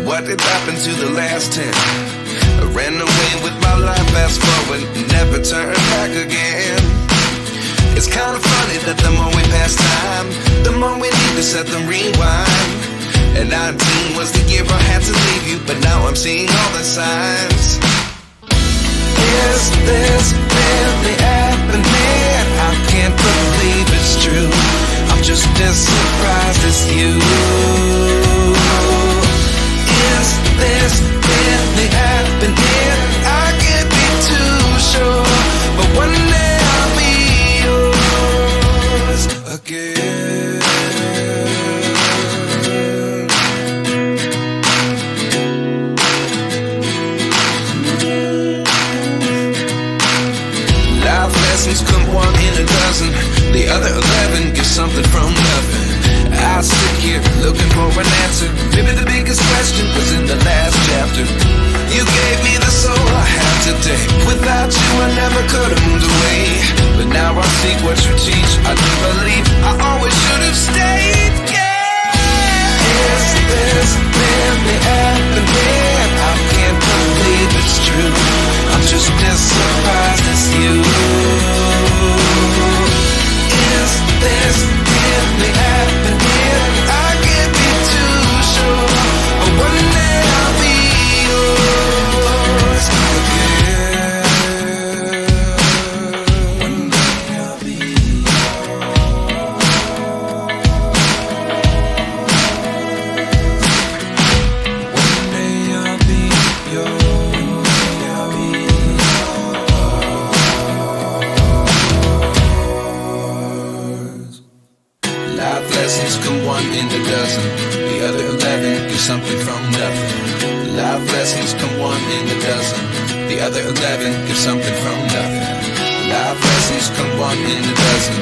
What did happen to the last 10? I ran away with my life, fast forward, never turn back again. It's kind of funny that the more we pass time, the more we need to set the rewind. And 19 was the year I had to leave you, but now I'm seeing all the signs. Is this really happening? I can't believe it's true. I'm just as surprised as you. Is this really happening? I can't be too sure, but one day I'll be yours again. Life lessons come one in a dozen. The other 11 get something from nothing. I sit here looking for an answer. Maybe the biggest question was in the last chapter. You gave me the soul I have today. Without you I never could have moved away. But now I see what you teach. I do believe I always should have stayed. Yeah. Is this really happening? I can't believe it's true. I'm just as surprised as you. Is this really happening? I can't be too sure, but one day I'll be yours again. One day I'll be yours. One day I'll be yours. Life lessons come one in a dozen. The other 11 get something from nothing. Life lessons come one in a dozen. The other 11 get something from nothing. Life lessons come one in a dozen.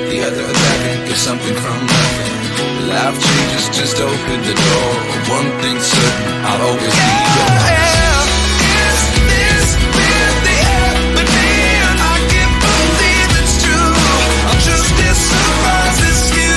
The other 11 get something from nothing. Life changes just open the door. One thing's certain, I'll always be yours. Is this really happening? I can't believe it's true. I'm just as surprised as you.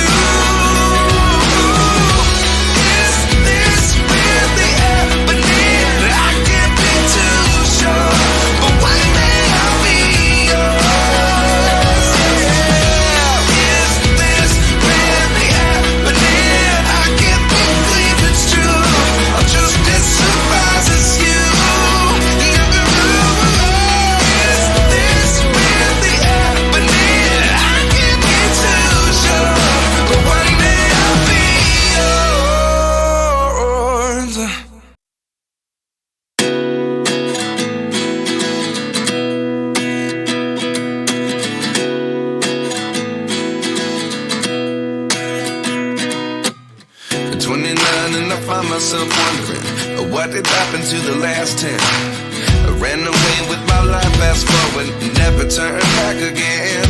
And I find myself wondering, what did happen to the last 10? I ran away with my life, fast forward, never turn back again.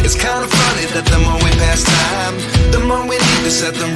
It's kind of funny that the more we pass time, the more we need to set the